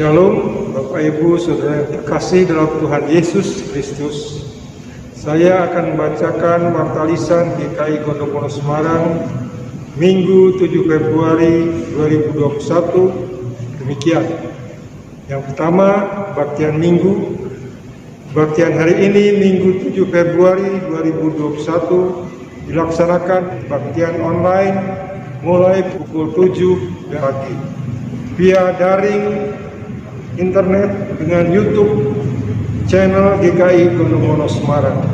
Shalom, Bapak Ibu, Saudara yang terkasih dalam Tuhan Yesus Kristus. Saya akan membacakan Martalisan GKI Gondomono Semarang, Minggu 7 Februari 2021. Demikian. Yang pertama, Baktian Minggu. Baktian hari ini, Minggu 7 Februari 2021, dilaksanakan baktian online mulai pukul 7 pagi via daring internet dengan YouTube channel GKI Gondomono Semarang.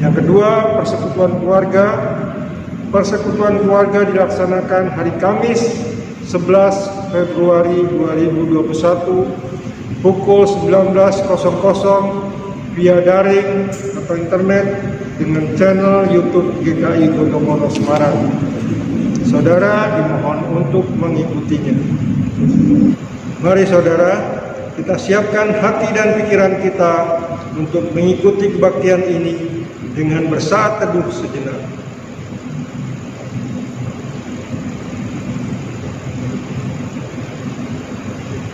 Yang kedua, persekutuan keluarga. Persekutuan keluarga dilaksanakan hari Kamis 11 Februari 2021 pukul 19.00 via daring atau internet dengan channel YouTube GKI Gondomono Semarang. Saudara dimohon untuk mengikutinya. Mari saudara, kita siapkan hati dan pikiran kita untuk mengikuti kebaktian ini dengan bersaat teduh sejenak.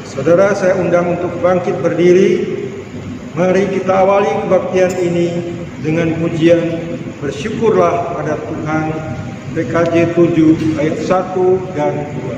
Saudara, saya undang untuk bangkit berdiri. Mari kita awali kebaktian ini dengan pujian Bersyukurlah pada Tuhan, PKJ 7 ayat 1 dan 2.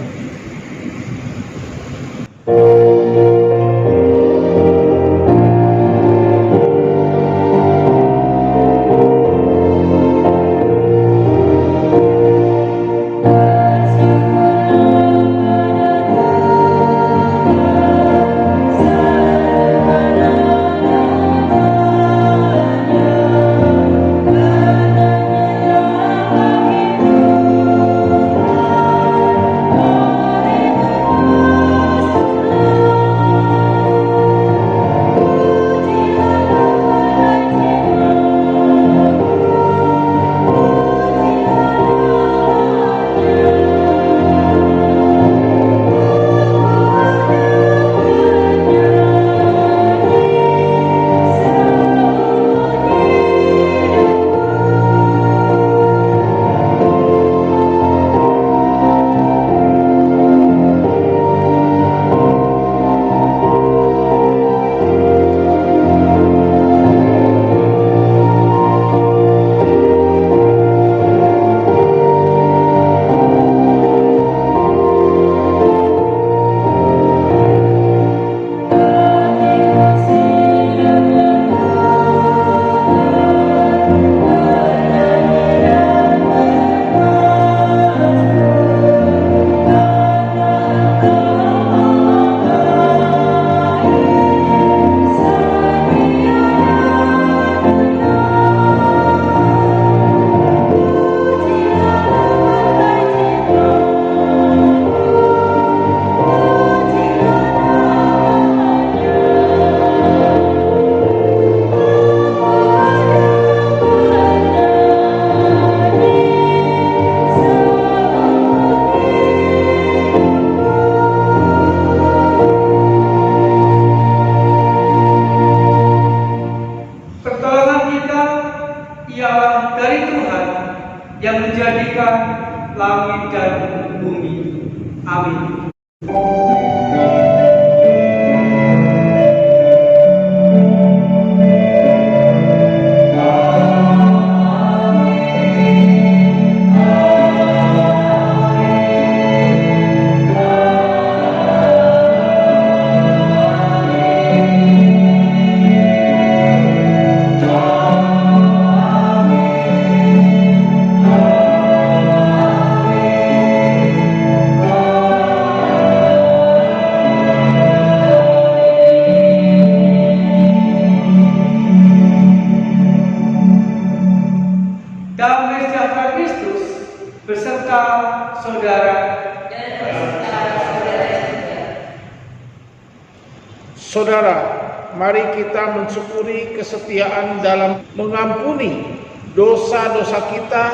Yang menjadikan langit dan bumi. Amin. Damai sejahtera Kristus beserta saudara. Saudara, mari kita mensyukuri kesetiaan dalam mengampuni dosa-dosa kita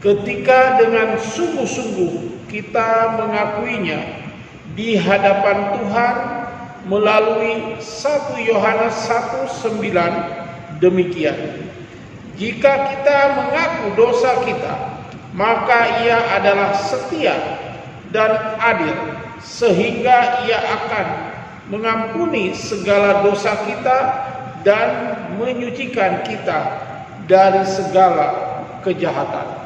ketika dengan sungguh-sungguh kita mengakuinya di hadapan Tuhan melalui 1 Yohanes 1:9 demikian. Jika kita mengaku dosa kita, maka Ia adalah setia dan adil, sehingga Ia akan mengampuni segala dosa kita dan menyucikan kita dari segala kejahatan.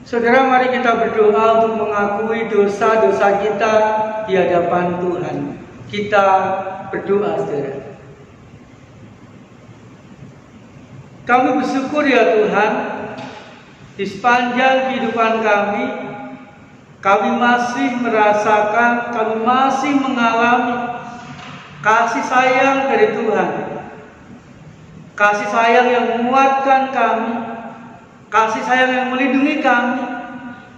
Saudara, mari kita berdoa untuk mengakui dosa-dosa kita di hadapan Tuhan. Kita berdoa, saudara. Kami bersyukur ya Tuhan, di sepanjang kehidupan kami masih merasakan, kami masih mengalami kasih sayang dari Tuhan. Kasih sayang yang menguatkan kami, kasih sayang yang melindungi kami,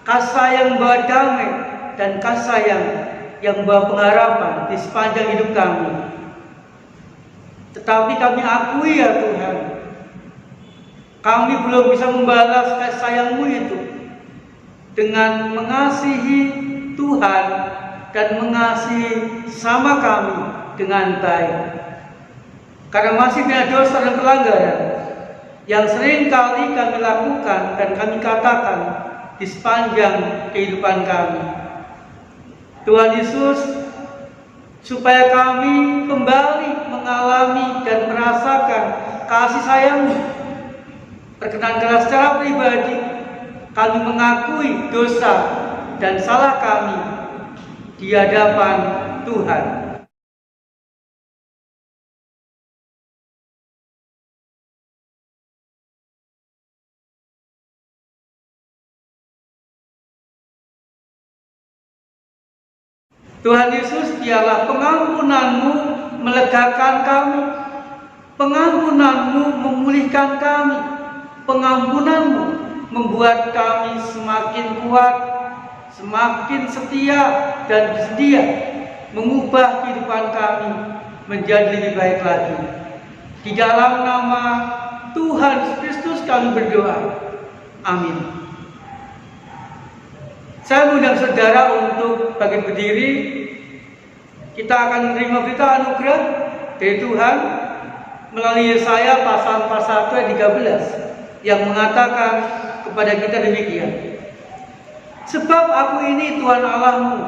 kasih sayang membawa damai, dan kasih sayang yang membawa pengharapan di sepanjang hidup kami. Tetapi kami akui ya Tuhan, kami belum bisa membalas kasih sayang-Mu itu dengan mengasihi Tuhan dan mengasihi sama kami dengan baik. Karena masih banyak dosa dan pelanggaran yang sering kali kami lakukan dan kami katakan di sepanjang kehidupan kami. Tuhan Yesus, supaya kami kembali mengalami dan merasakan kasih sayang-Mu, perkenankanlah secara pribadi kami mengakui dosa dan salah kami di hadapan Tuhan. Tuhan Yesus, biarlah pengampunan-Mu melegakan kami, pengampunan-Mu memulihkan kami, pengampunan-Mu membuat kami semakin kuat, semakin setia dan bersedia mengubah kehidupan kami menjadi lebih baik lagi. Di dalam nama Tuhan Yesus Kristus kami berdoa. Amin. Saya mengundang saudara untuk bangkit berdiri. Kita akan menerima berita anugerah dari Tuhan melalui Yesaya pasal 1 ayat 13 yang mengatakan kepada kita demikian. Sebab aku ini Tuhan Allahmu,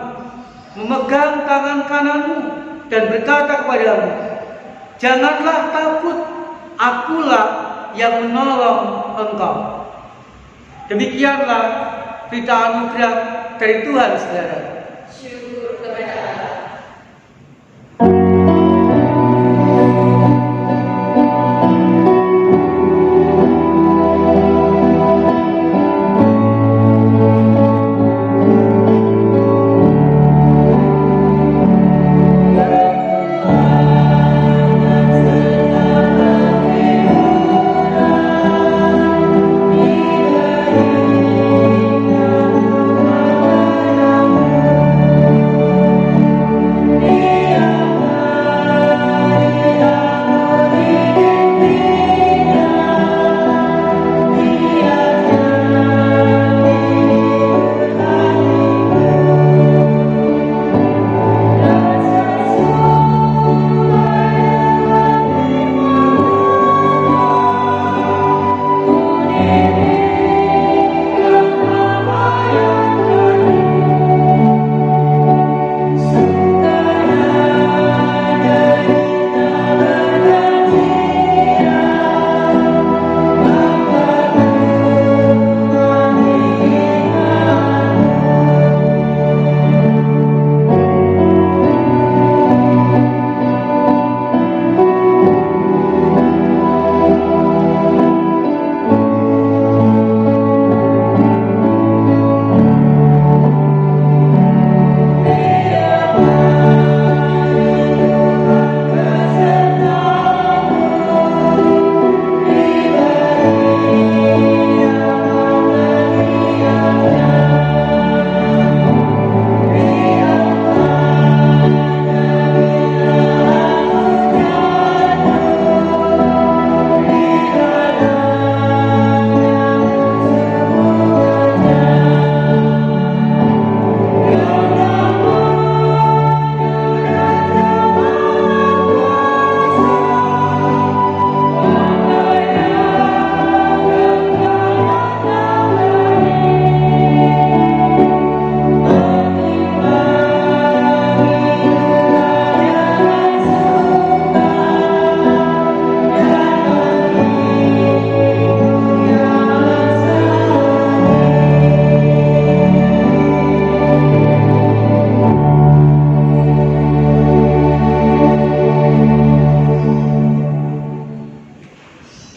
memegang tangan kananmu dan berkata kepadamu, janganlah takut, akulah yang menolong engkau. Demikianlah berita anugerah dari Tuhan, saudara. Syukur kepada Allah.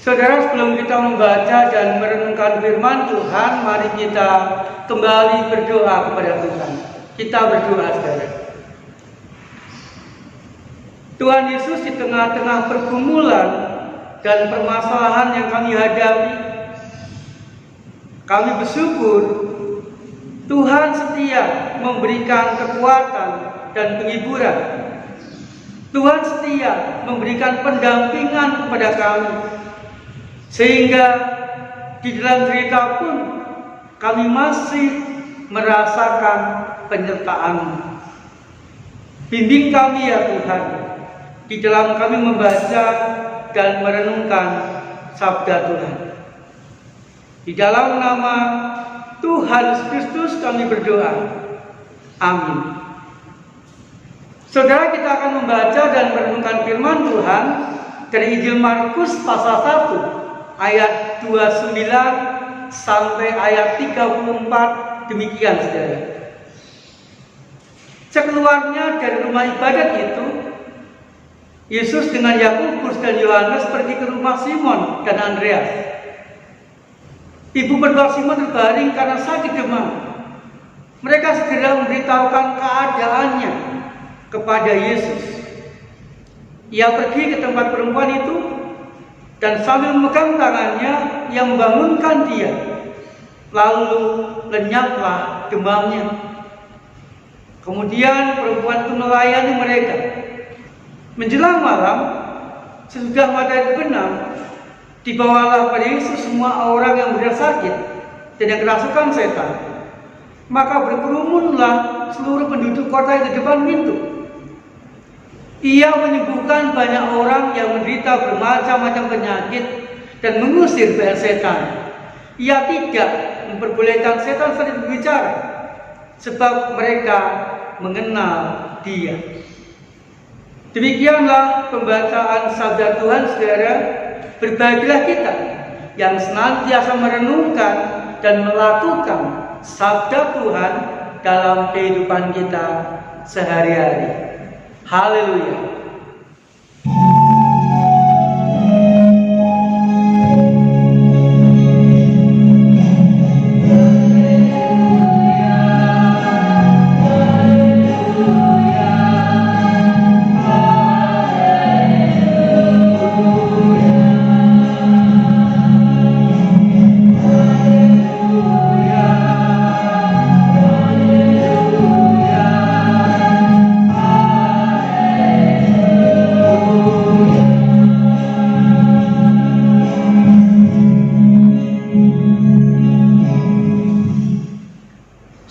Saudara, sebelum kita membaca dan merenungkan firman Tuhan, mari kita kembali berdoa kepada Tuhan. Kita berdoa, saudara. Tuhan Yesus, di tengah-tengah pergumulan dan permasalahan yang kami hadapi, kami bersyukur Tuhan setia memberikan kekuatan dan penghiburan. Tuhan setia memberikan pendampingan kepada kami, sehingga di dalam cerita pun kami masih merasakan penyertaan-Mu. Bimbing kami ya Tuhan, di dalam kami membaca dan merenungkan sabda Tuhan. Di dalam nama Tuhan Yesus Kristus kami berdoa. Amin. Saudara, kita akan membaca dan merenungkan firman Tuhan dari Injil Markus pasal 1 ayat 29 sampai ayat 34. Demikian, saudara. Sekeluarnya dari rumah ibadat itu, Yesus dengan Yakobus dan Yohanes pergi ke rumah Simon dan Andreas. Ibu mertua Simon terbaring karena sakit demam. Mereka segera memberitahukan keadaannya kepada Yesus. Ia pergi ke tempat perempuan itu dan sambil memegang tangannya, ia membangunkan dia. Lalu lenyaplah demamnya. Kemudian perempuan itu melayani mereka. Menjelang malam, sesudah matahari terbenam, dibawalah pada Yesus semua orang yang berada sakit dan yang kerasukan setan. Maka berkerumunlah seluruh penduduk kota yang di depan pintu. Ia menyembuhkan banyak orang yang menderita bermacam-macam penyakit dan mengusir banyak setan. Ia tidak memperbolehkan setan saling berbicara, sebab mereka mengenal dia. Demikianlah pembacaan sabda Tuhan, saudara. Berbahagialah kita yang senantiasa merenungkan dan melakukan sabda Tuhan dalam kehidupan kita sehari-hari. Haleluya.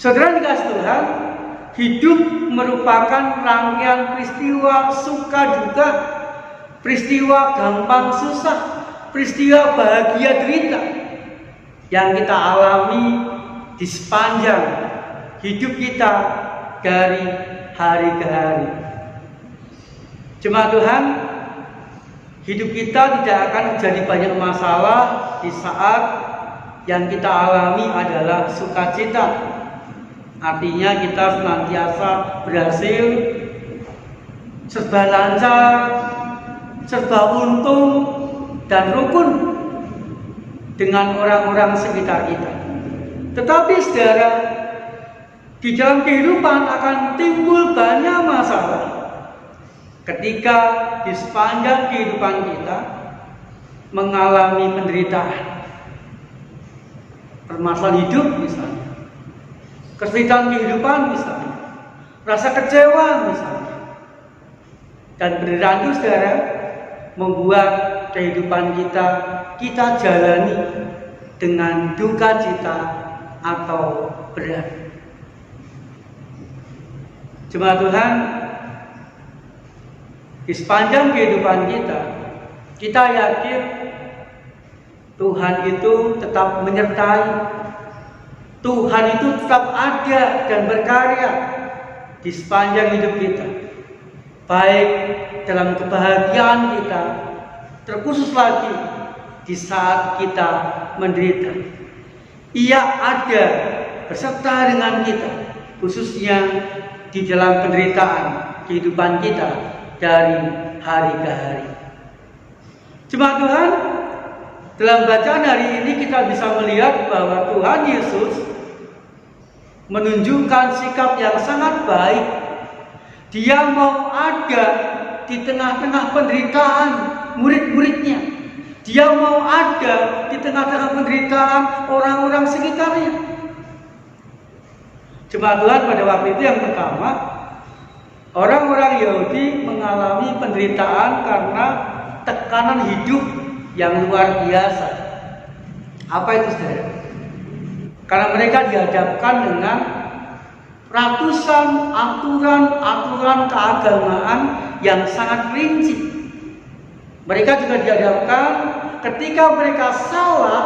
Saudara dikasih Tuhan, hidup merupakan rangkaian peristiwa suka duka, peristiwa gampang susah, peristiwa bahagia derita yang kita alami di sepanjang hidup kita dari hari ke hari. Jemaat Tuhan, hidup kita tidak akan terjadi banyak masalah di saat yang kita alami adalah sukacita. Artinya kita senantiasa berhasil, serba lancar, serba untung dan rukun dengan orang-orang sekitar kita. Tetapi saudara, di dalam kehidupan akan timbul banyak masalah ketika di sepanjang kehidupan kita mengalami penderitaan, permasalahan hidup misalnya, kesulitan kehidupan misalnya, rasa kecewa misalnya. Dan penderitaan itu saudara membuat kehidupan kita jalani dengan duka cita atau berat. Jemaat Tuhan, di sepanjang kehidupan kita yakin Tuhan itu tetap menyertai. Tuhan itu tetap ada dan berkarya di sepanjang hidup kita, baik dalam kebahagiaan kita, terkhusus lagi di saat kita menderita. Ia ada beserta dengan kita, khususnya di dalam penderitaan kehidupan kita dari hari ke hari. Jemaat Tuhan, dalam bacaan hari ini kita bisa melihat bahwa Tuhan Yesus menunjukkan sikap yang sangat baik. Dia mau ada di tengah-tengah penderitaan murid-muridnya. Dia mau ada di tengah-tengah penderitaan orang-orang sekitarnya. Jemaat Tuhan, pada waktu itu yang pertama, orang-orang Yahudi mengalami penderitaan karena tekanan hidup yang luar biasa. Apa itu saudara? Karena mereka dihadapkan dengan ratusan aturan-aturan keagamaan yang sangat rinci. Mereka juga dihadapkan ketika mereka salah,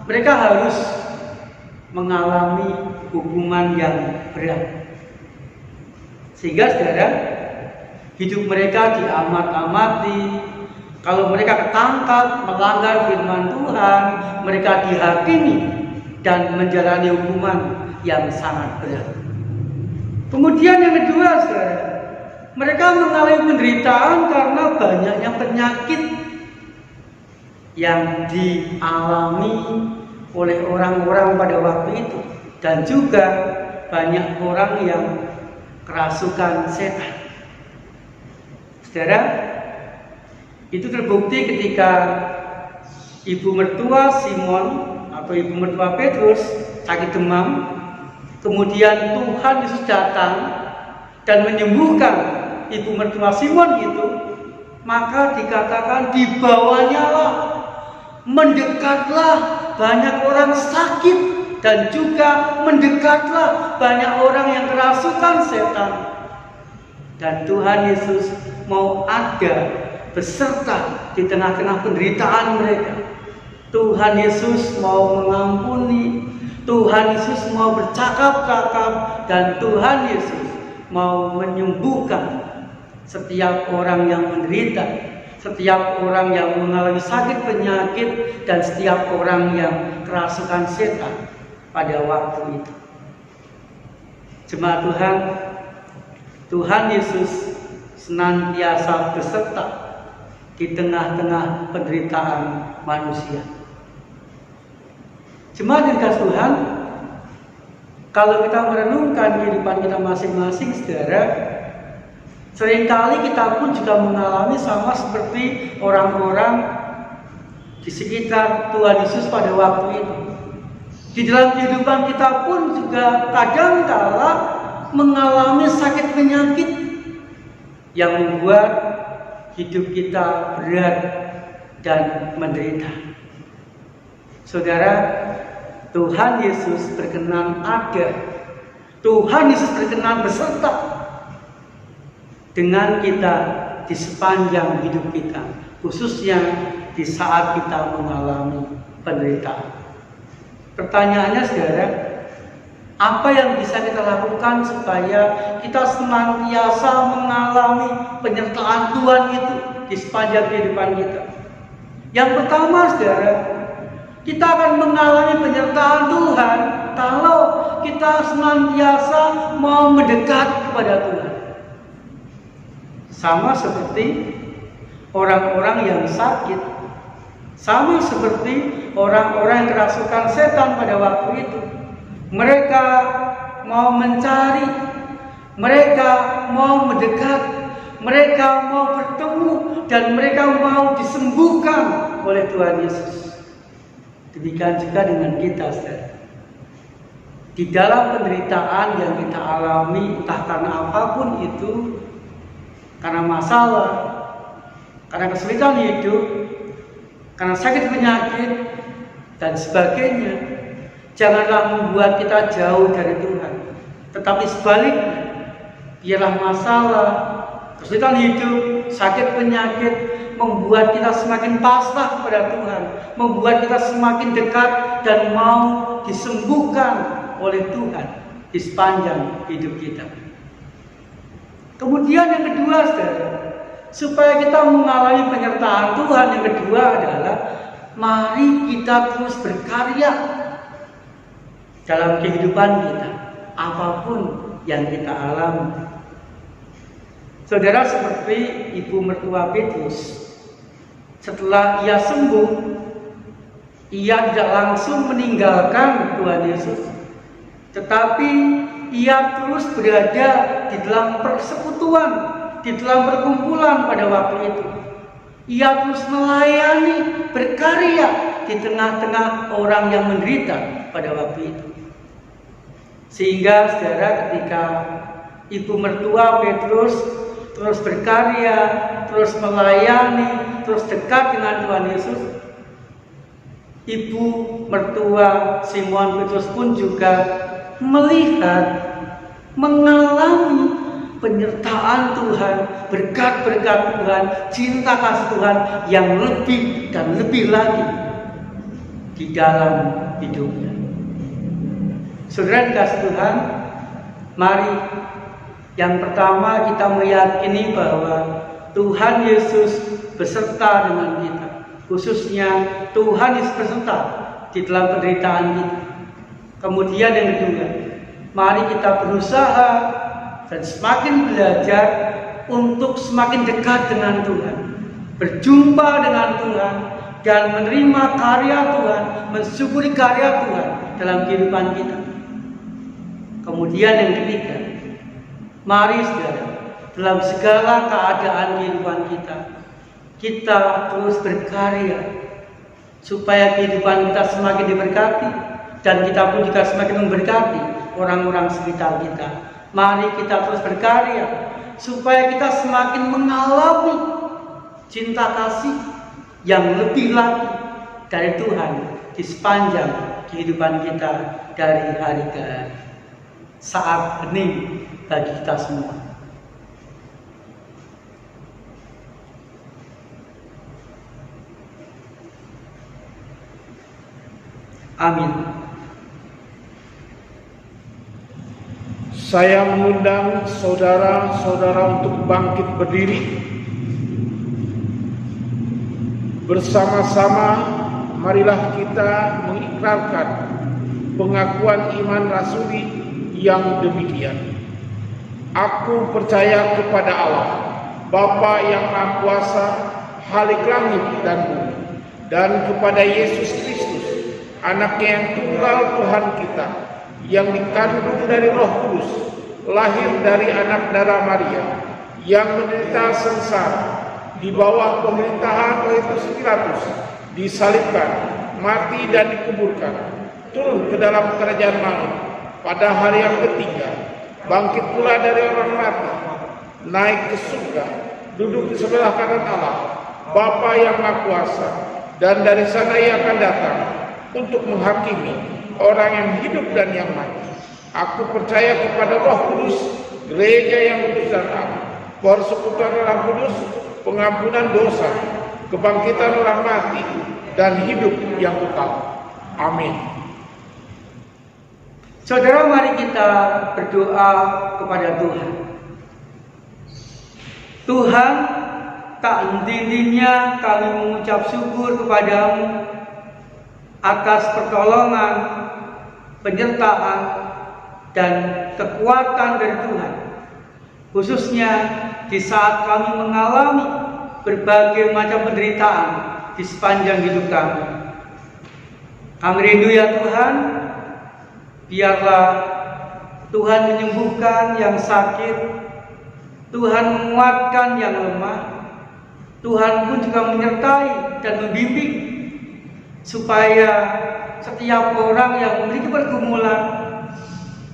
mereka harus mengalami hukuman yang berat. Sehingga saudara, hidup mereka diamat-amati. Kalau mereka ketangkap melanggar firman Tuhan, mereka dihakimi dan menjalani hukuman yang sangat berat. Kemudian yang kedua, saudara, mereka mengalami penderitaan karena banyaknya penyakit yang dialami oleh orang-orang pada waktu itu, dan juga banyak orang yang kerasukan setan. Saudara, itu terbukti ketika ibu mertua Simon atau ibu mertua Petrus sakit demam, kemudian Tuhan Yesus datang dan menyembuhkan ibu mertua Simon itu, maka dikatakan dibawanya lah, mendekatlah banyak orang sakit dan juga mendekatlah banyak orang yang kerasukan setan. Dan Tuhan Yesus mau ada beserta di tengah-tengah penderitaan mereka. Tuhan Yesus mau mengampuni, Tuhan Yesus mau bercakap-cakap, dan Tuhan Yesus mau menyembuhkan setiap orang yang menderita, setiap orang yang mengalami sakit penyakit, dan setiap orang yang kerasukan setan pada waktu itu. Jemaat Tuhan, Tuhan Yesus senantiasa beserta di tengah-tengah penderitaan manusia. Jemaat yang dikasihi Tuhan, kalau kita merenungkan kehidupan kita masing-masing, saudara, seringkali kita pun juga mengalami sama seperti orang-orang di sekitar Tuhan Yesus pada waktu itu. Di dalam kehidupan kita pun juga kadang-kala mengalami sakit penyakit yang membuat hidup kita berat dan menderita. Saudara, Tuhan Yesus berkenan ada, Tuhan Yesus berkenan beserta dengan kita di sepanjang hidup kita, khususnya di saat kita mengalami penderitaan. Pertanyaannya, saudara, apa yang bisa kita lakukan supaya kita senantiasa mengalami penyertaan Tuhan itu di sepanjang kehidupan kita? Yang pertama, saudara, kita akan mengalami penyertaan Tuhan kalau kita senantiasa mau mendekat kepada Tuhan. Sama seperti orang-orang yang sakit, sama seperti orang-orang yang kerasukan setan pada waktu itu. Mereka mau mencari, mereka mau mendekat, mereka mau bertemu, dan mereka mau disembuhkan oleh Tuhan Yesus. Demikian juga dengan kita, saudara. Di dalam penderitaan yang kita alami, entah karena apapun itu, karena masalah, karena kesulitan hidup, karena sakit penyakit, dan sebagainya, janganlah membuat kita jauh dari Tuhan. Tetapi sebaliknya, biarlah masalah, kesulitan hidup, sakit penyakit membuat kita semakin pasrah kepada Tuhan, membuat kita semakin dekat dan mau disembuhkan oleh Tuhan di sepanjang hidup kita. Kemudian yang kedua, saudara, supaya kita mengalami penyertaan Tuhan, yang kedua adalah mari kita terus berkarya dalam kehidupan kita, apapun yang kita alami. Saudara, seperti ibu mertua Petrus, setelah ia sembuh, ia tidak langsung meninggalkan Tuhan Yesus, tetapi ia terus berada di dalam persekutuan, di dalam perkumpulan pada waktu itu. Ia terus melayani, berkarya di tengah-tengah orang yang menderita pada waktu itu. Sehingga, saudara, ketika ibu mertua Petrus terus berkarya, terus melayani, terus dekat dengan Tuhan Yesus, ibu mertua Simon Petrus pun juga melihat, mengalami penyertaan Tuhan, berkat-berkat Tuhan, cinta kasih Tuhan yang lebih dan lebih lagi di dalam hidupnya. Saudara dikasih Tuhan, mari yang pertama kita meyakini bahwa Tuhan Yesus beserta dengan kita, khususnya Tuhan Yesus beserta di dalam penderitaan kita. Kemudian yang kedua, mari kita berusaha dan semakin belajar untuk semakin dekat dengan Tuhan, berjumpa dengan Tuhan, dan menerima karya Tuhan, mensyukuri karya Tuhan dalam kehidupan kita. Kemudian yang ketiga, mari saudara, dalam segala keadaan kehidupan kita terus berkarya supaya kehidupan kita semakin diberkati dan kita pun juga semakin memberkati orang-orang sekitar kita. Mari kita terus berkarya supaya kita semakin mengalami cinta kasih yang lebih lagi dari Tuhan di sepanjang kehidupan kita dari hari ke hari. Saat hening bagi kita semua. Amin. Saya mengundang saudara-saudara untuk bangkit berdiri. Bersama-sama marilah kita mengikrarkan pengakuan iman rasuli yang demikian. Aku percaya kepada Allah, Bapa yang Maha Kuasa, Khalik langit dan bumi, dan kepada Yesus Kristus, Anaknya yang tunggal Tuhan kita, yang dikandung dari Roh Kudus, lahir dari anak darah Maria, yang menderita sengsara di bawah pemerintahan Pontius Pilatus, disalibkan, mati dan dikuburkan, turun ke dalam kerajaan maut, pada hari yang ketiga bangkit pula dari orang mati, naik ke surga, duduk di sebelah kanan Allah, Bapa yang Maha Kuasa, dan dari sana Ia akan datang untuk menghakimi orang yang hidup dan yang mati. Aku percaya kepada Roh Kudus, gereja yang kudus dan am, persekutuan Roh Kudus, pengampunan dosa, kebangkitan orang mati, dan hidup yang kekal. Amin. Saudara, mari kita berdoa kepada Tuhan. Tuhan, tak henti-hentinya kami mengucap syukur kepadamu atas pertolongan, penyertaan, dan kekuatan dari Tuhan, khususnya di saat kami mengalami berbagai macam penderitaan di sepanjang hidup kami. Kami rindu ya Tuhan, biarlah Tuhan menyembuhkan yang sakit, Tuhan menguatkan yang lemah, Tuhan pun juga menyertai dan membimbing supaya setiap orang yang memiliki pergumulan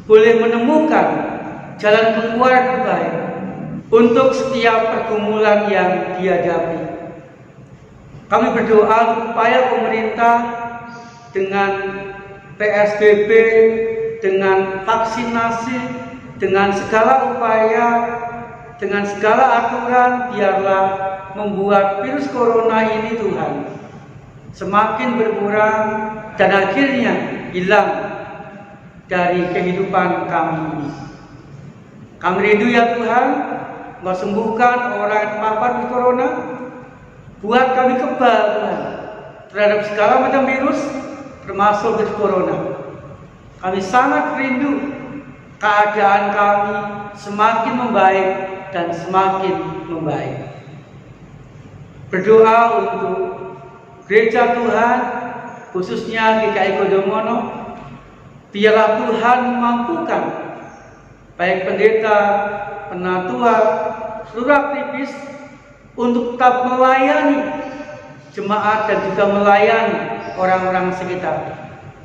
boleh menemukan jalan keluar yang terbaik untuk setiap pergumulan yang dihadapi. Kami berdoa supaya pemerintah dengan PSBB, dengan vaksinasi, dengan segala upaya, dengan segala aturan, biarlah membuat virus corona ini Tuhan semakin berkurang dan akhirnya hilang dari kehidupan kami ini. Kami rindu ya Tuhan, Engkau sembuhkan orang yang terpapar di corona, buat kami kebal Tuhan terhadap segala macam virus, termasuk virus corona. Kami sangat rindu keadaan kami semakin membaik dan semakin membaik. Berdoa untuk gereja Tuhan, khususnya GKI Kodomono, biarlah Tuhan memampukan baik pendeta, penatua, seluruh aktivis untuk tetap melayani jemaat dan juga melayani orang-orang sekitar,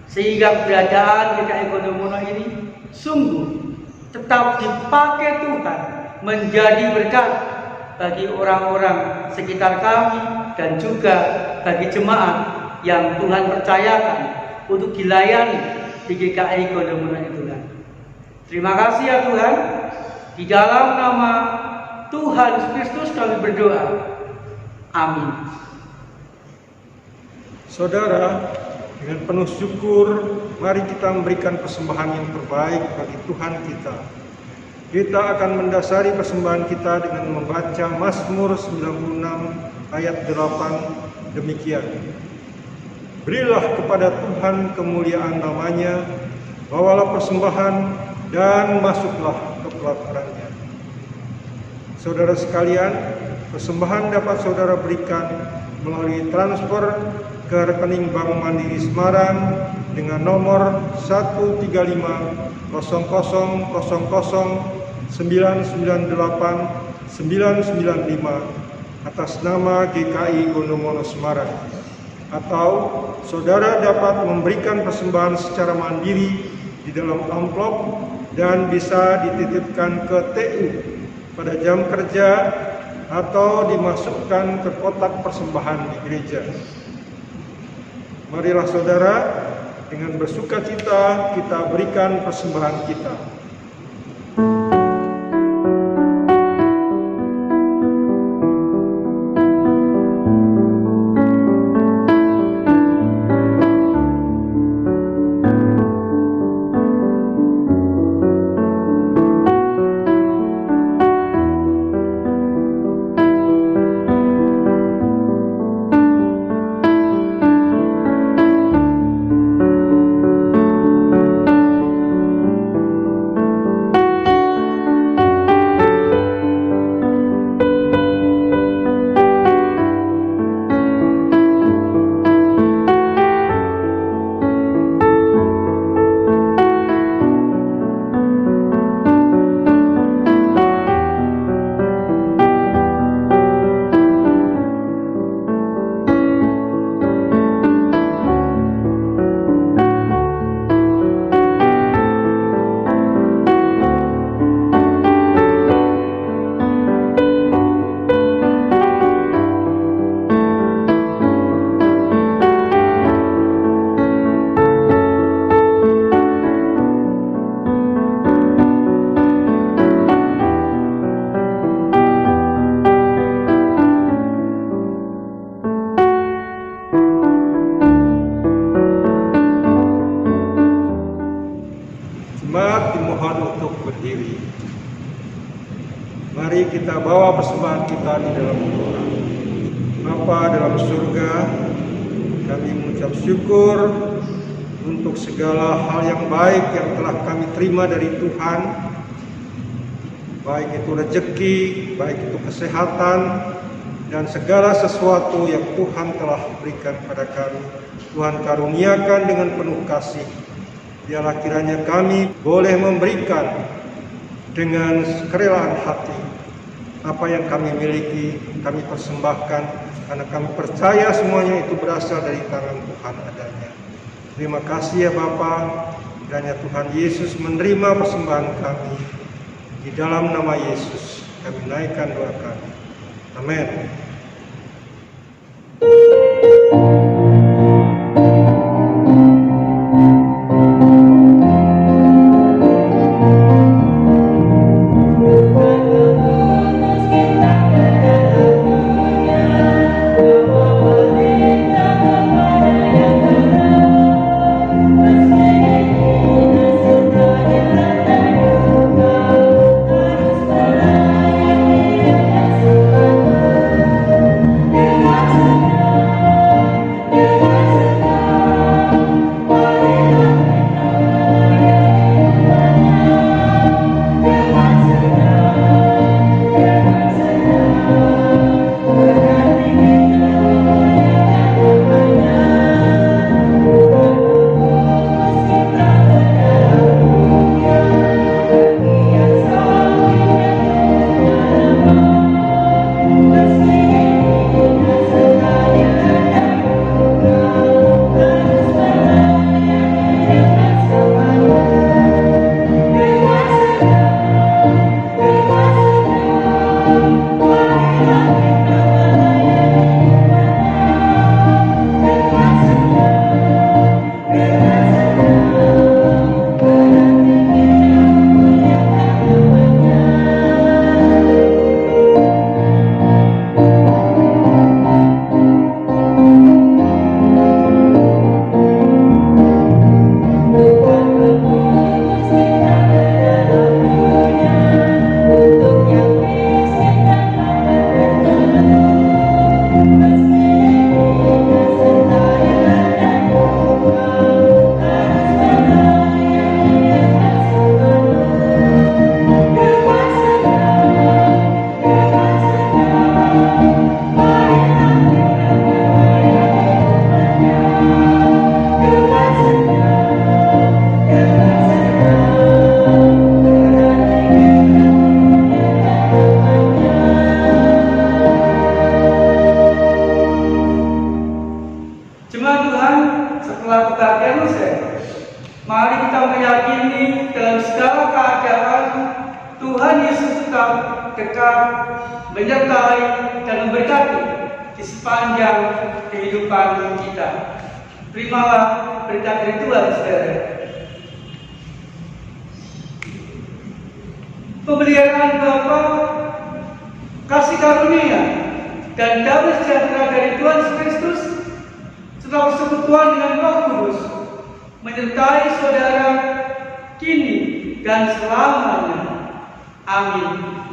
sehingga keberadaan GKI Kodomono ini sungguh tetap dipakai Tuhan menjadi berkat bagi orang-orang sekitar kami dan juga bagi jemaat yang Tuhan percayakan untuk dilayani di GKI Kodomono itu. Terima kasih ya Tuhan. Di dalam nama Tuhan Yesus Kristus kami berdoa. Amin. Saudara, dengan penuh syukur, mari kita memberikan persembahan yang terbaik bagi Tuhan kita. Kita akan mendasari persembahan kita dengan membaca Mazmur 96 ayat 8 demikian. Berilah kepada Tuhan kemuliaan namanya, bawalah persembahan dan masuklah ke pelatarannya. Saudara sekalian, persembahan dapat saudara berikan melalui transfer ke rekening Bank Mandiri Semarang dengan nomor 135000009989995 atas nama GKI Gondomono Semarang. Atau saudara dapat memberikan persembahan secara mandiri di dalam amplop dan bisa dititipkan ke TU pada jam kerja atau dimasukkan ke kotak persembahan di gereja. Marilah saudara, dengan bersukacita kita berikan persembahan kita. Jemaat dimohon untuk berdiri. Mari kita bawa persembahan kita di dalam doa. Bapa dalam surga, kami mengucap syukur untuk segala hal yang baik yang telah kami terima dari Tuhan, baik itu rezeki, baik itu kesehatan, dan segala sesuatu yang Tuhan telah berikan kepada kami. Tuhan karuniakan dengan penuh kasih. Biarlah kiranya kami boleh memberikan dengan kerelaan hati apa yang kami miliki, kami persembahkan karena kami percaya semuanya itu berasal dari tangan Tuhan adanya. Terima kasih ya Bapa, kiranya Tuhan Yesus menerima persembahan kami. Di dalam nama Yesus kami naikkan doa kami. Amin. Jemaat Tuhan, setelah kebaktian usai, mari kita meyakini dalam segala keadaan Tuhan Yesus tetap dekat, menyertai dan memberkati di sepanjang kehidupan kita. Terimalah berkat dari Tuhan, saudara. Pemeliharaan Bapa, kasih karunia dan damai sejahtera dari Tuhan Yesus Kristus serta persekutuan dengan Roh Kudus menyertai saudara kini dan selamanya. Amin.